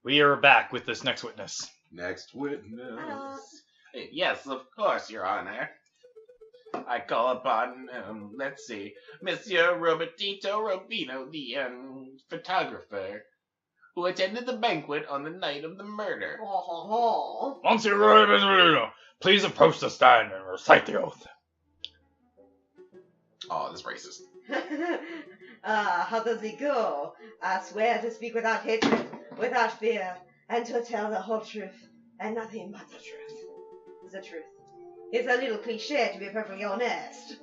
We are back with this next witness. Next witness. Yes, of course, Your Honor. I call upon, let's see, Monsieur Robertito Robino, the, photographer, who attended the banquet on the night of the murder. Monsieur Robino, please approach the stand and recite the oath. Oh, that's racist. How does it go? I swear to speak without hatred, without fear, and to tell the whole truth, and nothing but the truth. The truth. It's a little cliche, to be perfectly honest.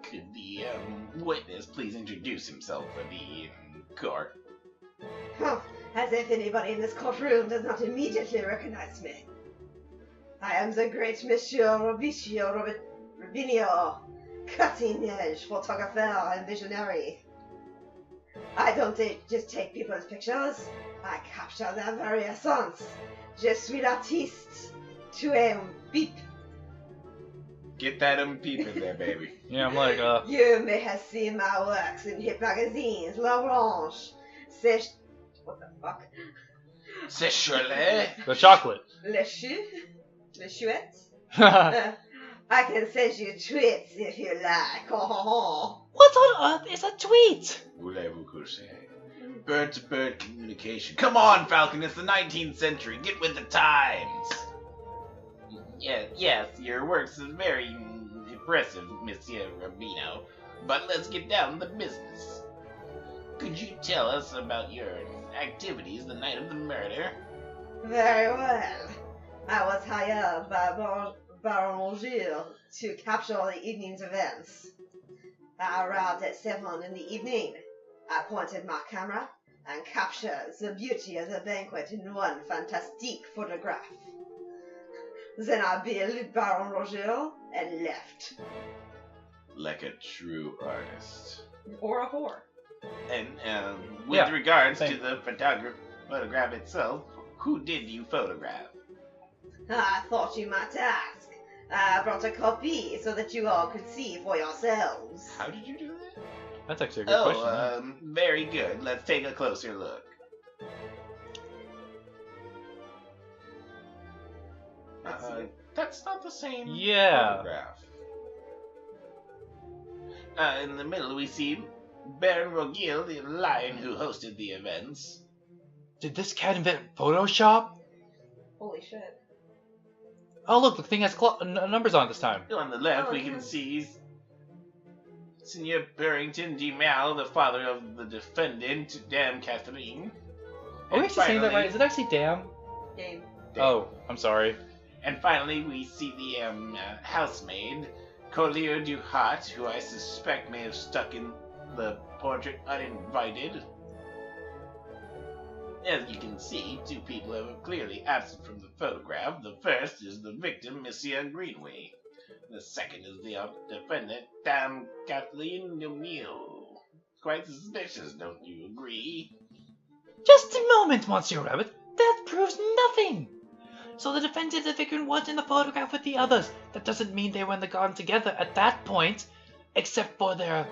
Could the, witness please introduce himself for the, court? Huh, as if anybody in this courtroom does not immediately recognize me. I am the great Monsieur Robinio, cutting-edge photographer and visionary. I don't just take people's pictures, I capture their very essence. Je suis l'artiste. Tu es un pipe. Get that peep in there, baby. Yeah, I'm like, You may have seen my works in hip magazines, L'Orange, what the fuck? C'est Cholet. the chocolate. Le chouette? I can send you tweets if you like. What on earth is a tweet? Voulez-vous coucher? Bird-to-bird communication. Come on, Falcon, it's the 19th century. Get with the times. Yes, your works are very impressive, Monsieur Rubino. But let's get down to business. Could you tell us about your activities the night of the murder? Very well. I was hired by Baron Gilles to capture the evening's events. I arrived at 7 in the evening. I pointed my camera and captured the beauty of the banquet in one fantastique photograph. Then I billed Baron Roger and left. Like a true artist. Or a whore. And with regards same. to the photograph itself, who did you photograph? I thought you might ask. I brought a copy so that you all could see for yourselves. How did you do that? That's actually a good question. Very good. Let's take a closer look. That's not the same photograph. In the middle we see Baron Rogil, the lion who hosted the events. Did this cat invent Photoshop? Holy shit. Oh, look, the thing has numbers on it this time. On the left we can see Senior Barrington D. Mal, the father of the defendant, Dame Catherine. Are we actually saying that right? Is it actually Dam? Game. Oh, I'm sorry. And finally, we see the housemaid, Collier du Hat, who I suspect may have stuck in the portrait uninvited. As you can see, two people are clearly absent from the photograph. The first is the victim, Monsieur Greenway. The second is the defendant, Dame Kathleen Demille. Quite suspicious, don't you agree? Just a moment, Monsieur Rabbit. That proves nothing. So the defendant and the victim weren't in the photograph with the others. That doesn't mean they were in the garden together at that point, except for their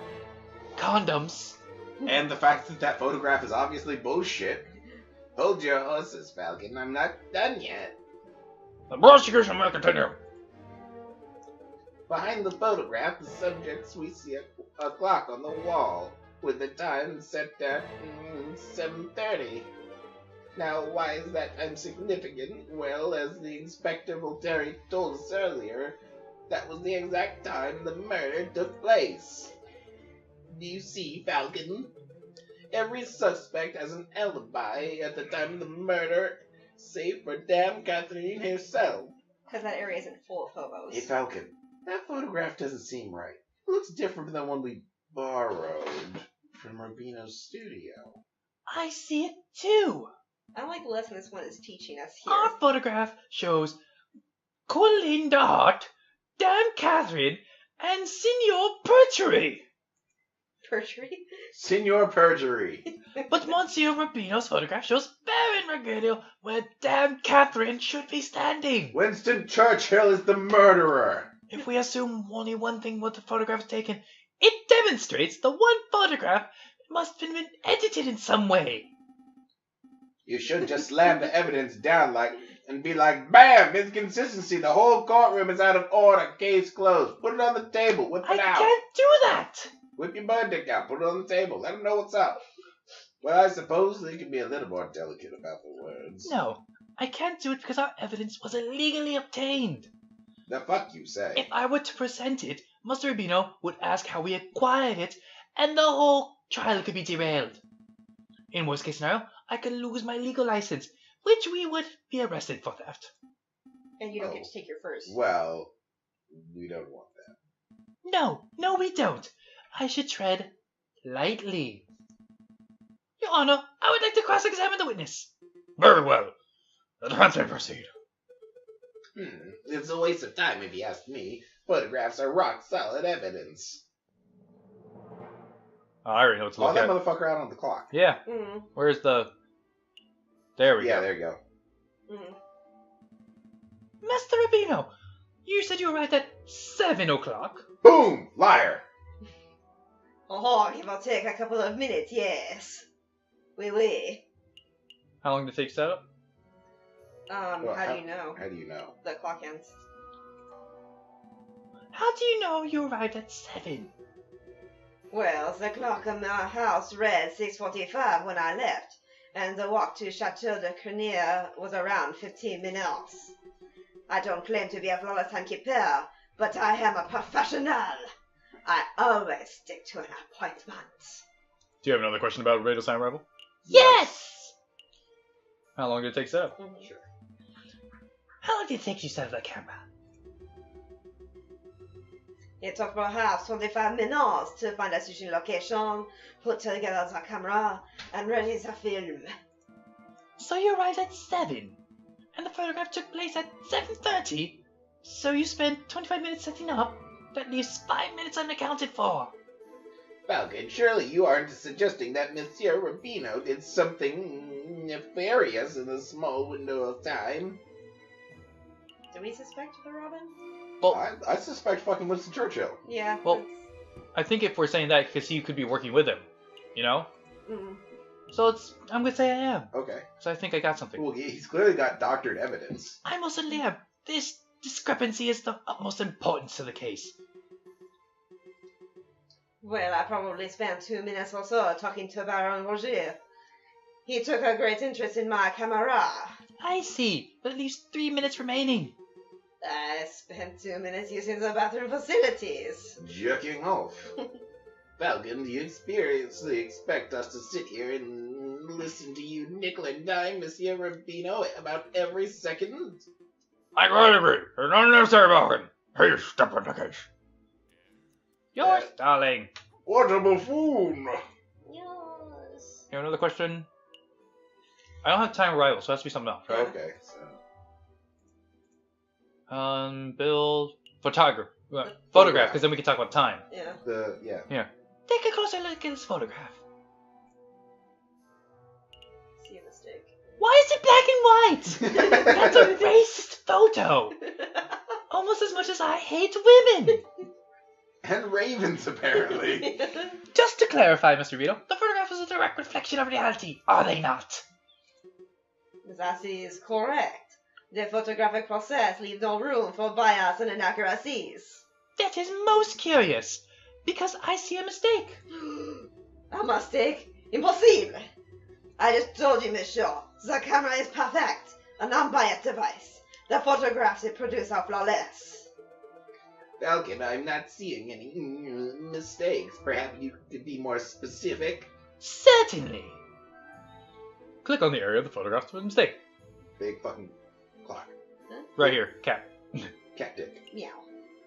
condoms. And the fact that that photograph is obviously bullshit. Hold your horses, Falcon. I'm not done yet. The prosecution will continue. Behind the photograph, the subjects, we see a clock on the wall with the time set at 7:30. Now, why is that time significant? Well, as the Inspector Voltaire told us earlier, that was the exact time the murder took place. Do you see, Falcon? Every suspect has an alibi at the time of the murder, save for Dame Catherine herself. Because that area isn't full of hobos. Hey, Falcon, that photograph doesn't seem right. It looks different from the one we borrowed from Rubino's studio. I see it too. I don't like the lesson this one is teaching us here. Our photograph shows Colleen the Hart, Dame Catherine, and Signor Perjury. Perjury? Signor Perjury. But Monsieur Rubino's photograph shows Baron Regadio, where Dame Catherine should be standing. Winston Churchill is the murderer. If we assume only one thing was the photograph taken, it demonstrates the one photograph must have been edited in some way. You should just slam the evidence down and be like, bam, inconsistency. The whole courtroom is out of order. Case closed. Put it on the table. Whip I it out. can't do that! Whip your bird dick out. Put it on the table. Let them know what's up. Well, I suppose they can be a little more delicate about the words. No, I can't do it because our evidence was illegally obtained. The fuck you say? If I were to present it, Mr. Rubino would ask how we acquired it, and the whole trial could be derailed. In worst case scenario, I could lose my legal license, which we would be arrested for theft. And you don't get to take your first. Well, we don't want that. No, we don't. I should tread lightly. Your Honor, I would like to cross-examine the witness. Very well. The defense may proceed. It's a waste of time if you ask me. Photographs are rock-solid evidence. I already know what to Call look that at. motherfucker out on the clock. Yeah. Mm. Where's the... There we Yeah, go. there you go. Mm. Mr. Rubino, you said you arrived at 7 o'clock. Boom! Liar! Oh, give or take a couple of minutes, yes. Oui. How long did it take to set up? Well, how do you know? How do you know? The clock ends. How do you know you arrived at 7? Well, the clock on our house read 6:45 when I left, and the walk to Chateau de Crenier was around 15 minutes. I don't claim to be a flawless timekeeper, but I am a professional. I always stick to an appointment. Do you have another question about Radio Sign Rebel? Yes! How long did it take to set up? Mhm. Sure. How long did it take you to set up that camera? It took perhaps 25 minutes to find a suitable location, put together the camera, and ready the film. So you arrived at 7, and the photograph took place at 7:30. So you spent 25 minutes setting up. That leaves 5 minutes unaccounted for. Falcon, surely you aren't suggesting that Monsieur Rubino did something nefarious in a small window of time? Do we suspect the Robin? Well, I suspect fucking Winston Churchill. Yeah. Well, I think if we're saying that because he could be working with him, you know? Mm. So I'm gonna say I am. Okay. So I think I got something. Well, he's clearly got doctored evidence. I most certainly am. This discrepancy is of utmost importance to the case. Well, I probably spent 2 minutes or so talking to Baron Roger. He took a great interest in my camera. I see, but at least 3 minutes remaining. I spent 2 minutes using the bathroom facilities. Jerking off. Falcon, do you seriously expect us to sit here and listen to you nickel and dime Monsieur Rubino about every second? I quite agree. It's unnecessary, Falcon. Please step on the case. Yours, darling. What a buffoon! Yes. You have another question? I don't have time arrival, so it has to be something else, right? Okay, so Build photograph. Photograph, because then we can talk about time. Yeah. Take a closer look at this photograph. See a mistake. Why is it black and white? That's a racist photo. Almost as much as I hate women. and ravens apparently. Just to clarify, Mr. Vito, the photograph is a direct reflection of reality, are they not? That is correct. The photographic process leaves no room for bias and inaccuracies. That is most curious, because I see a mistake. A mistake? Impossible! I just told you, monsieur, the camera is perfect, an unbiased device. The photographs it produces are flawless. Falcon, I'm not seeing any mistakes. Perhaps you could be more specific. Certainly. Click on the area of the photograph to a mistake. Big fucking clock. Right here, cat. Cat dick. Meow.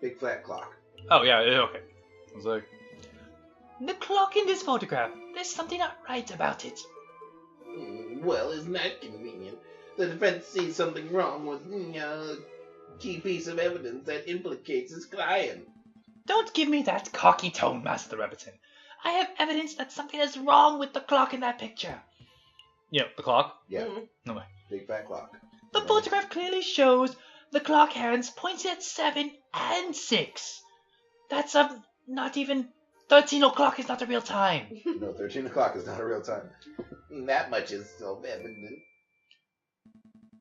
Big flat clock. Oh, yeah, okay. I was like... The clock in this photograph, there's something not right about it. Well, isn't that convenient? The defense sees something wrong with a key piece of evidence that implicates his client. Don't give me that cocky tone, Master Rebbiton. I have evidence that something is wrong with the clock in that picture. You know, the clock? Yeah. Mm. No way. Big fat clock. The photograph clearly shows the clock hands pointing at 7 and 6. That's not even 13 o'clock is not the real time. No, 13 o'clock is not a real time. That much is self-evident.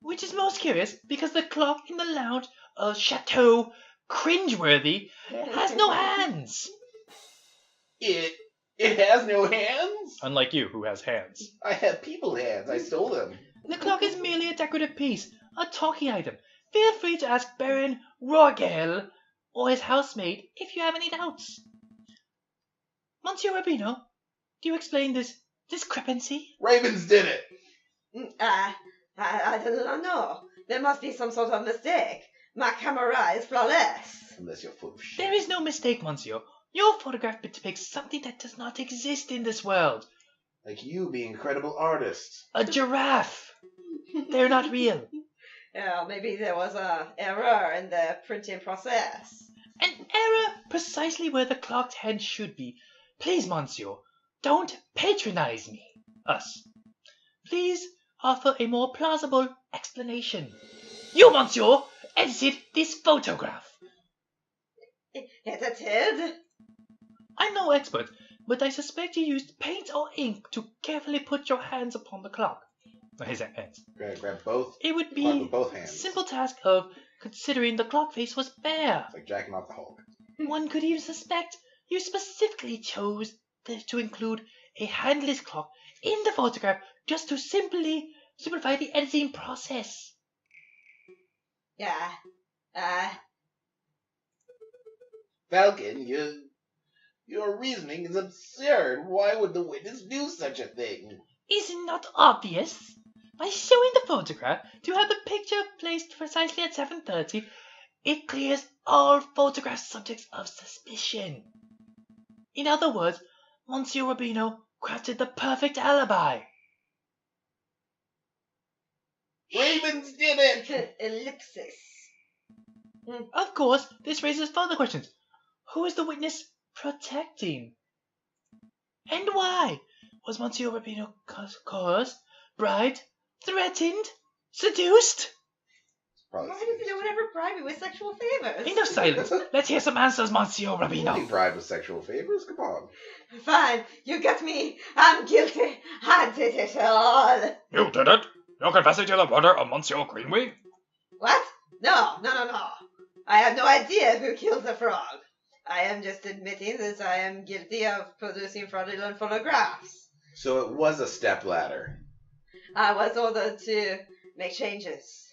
Which is most curious because the clock in the lounge of Chateau Cringeworthy has no hands. It has no hands? Unlike you, who has hands. I have people hands. I stole them. The clock is merely a decorative piece, a talking item. Feel free to ask Baron Rogel or his housemaid if you have any doubts. Monsieur Rubino, do you explain this discrepancy? Ravens did it. I do not know. There must be some sort of mistake. My camera is flawless. Unless you're full of shit. There is no mistake, Monsieur. Your photograph depicts something that does not exist in this world. Like you being incredible artists. A giraffe. They're not real. Yeah, maybe there was an error in the printing process. An error precisely where the clock's head should be. Please, Monsieur, don't patronize me. Us. Please offer a more plausible explanation. You, Monsieur, edited this photograph. Edited? I'm no expert, but I suspect you used paint or ink to carefully put your hands upon the clock. His hands. Grab both. It would Clock be with both a hands. simple task of considering the clock face was bare. It's like jacking off the Hulk. One could even suspect you specifically chose to include a handless clock in the photograph just to simply simplify the editing process. Yeah. Falcon, your reasoning is absurd. Why would the witness do such a thing? Is it not obvious? By showing the photograph to have the picture placed precisely at 7:30, it clears all photograph subjects of suspicion. In other words, Monsieur Rubino crafted the perfect alibi. Ravens did it! Ellipsis. Of course, this raises further questions. Who is the witness protecting? And why? Was Monsieur Rubino coerced, bribed, threatened, seduced? Probably Why does no one ever bribe me with sexual favors? Enough silence. Let's hear some answers, Monsieur Be Rubino. bribed with sexual favors? Come on. Fine, you got me. I'm guilty. I did it all. You did it? You're confessing to the murder of Monsieur Greenway? What? No. I have no idea who killed the frog. I am just admitting that I am guilty of producing fraudulent photographs. So it was a stepladder. I was ordered to make changes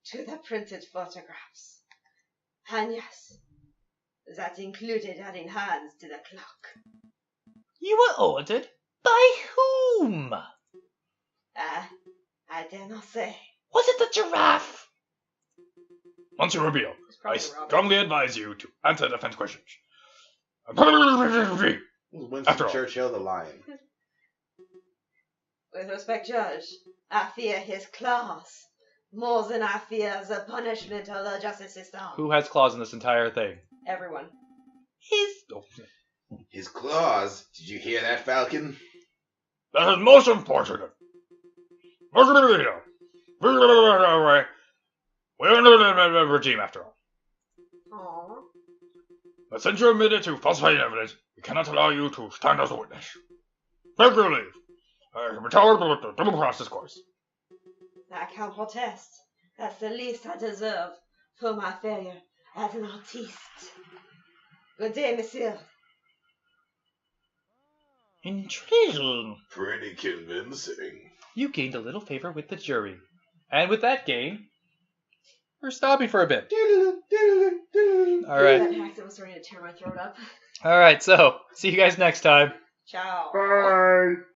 to the printed photographs. And yes, that included adding hands to the clock. You were ordered? By whom? I dare not say. Was it the giraffe? Monsieur Rubio, It's I probably Robert. strongly advise you to answer defense questions. Winston After all. Churchill the lion. With respect, Judge, I fear his claws more than I fear the punishment of the justice system. Who has claws in this entire thing? Everyone. His claws. Did you hear that, Falcon? That is most unfortunate. Monsieur Rubio, we're under the regime after all. Aww. But since you admitted to falsifying evidence, we cannot allow you to stand as a witness. Take your leave. I can be tolerable with the due process course. I can't protest. That's the least I deserve for my failure as an artiste. Good day, monsieur. Intriguing. Pretty convincing. You gained a little favor with the jury. And with that gain, we're stopping for a bit. Alright. That accent was starting to tear my throat up. Alright, so, see you guys next time. Ciao. Bye.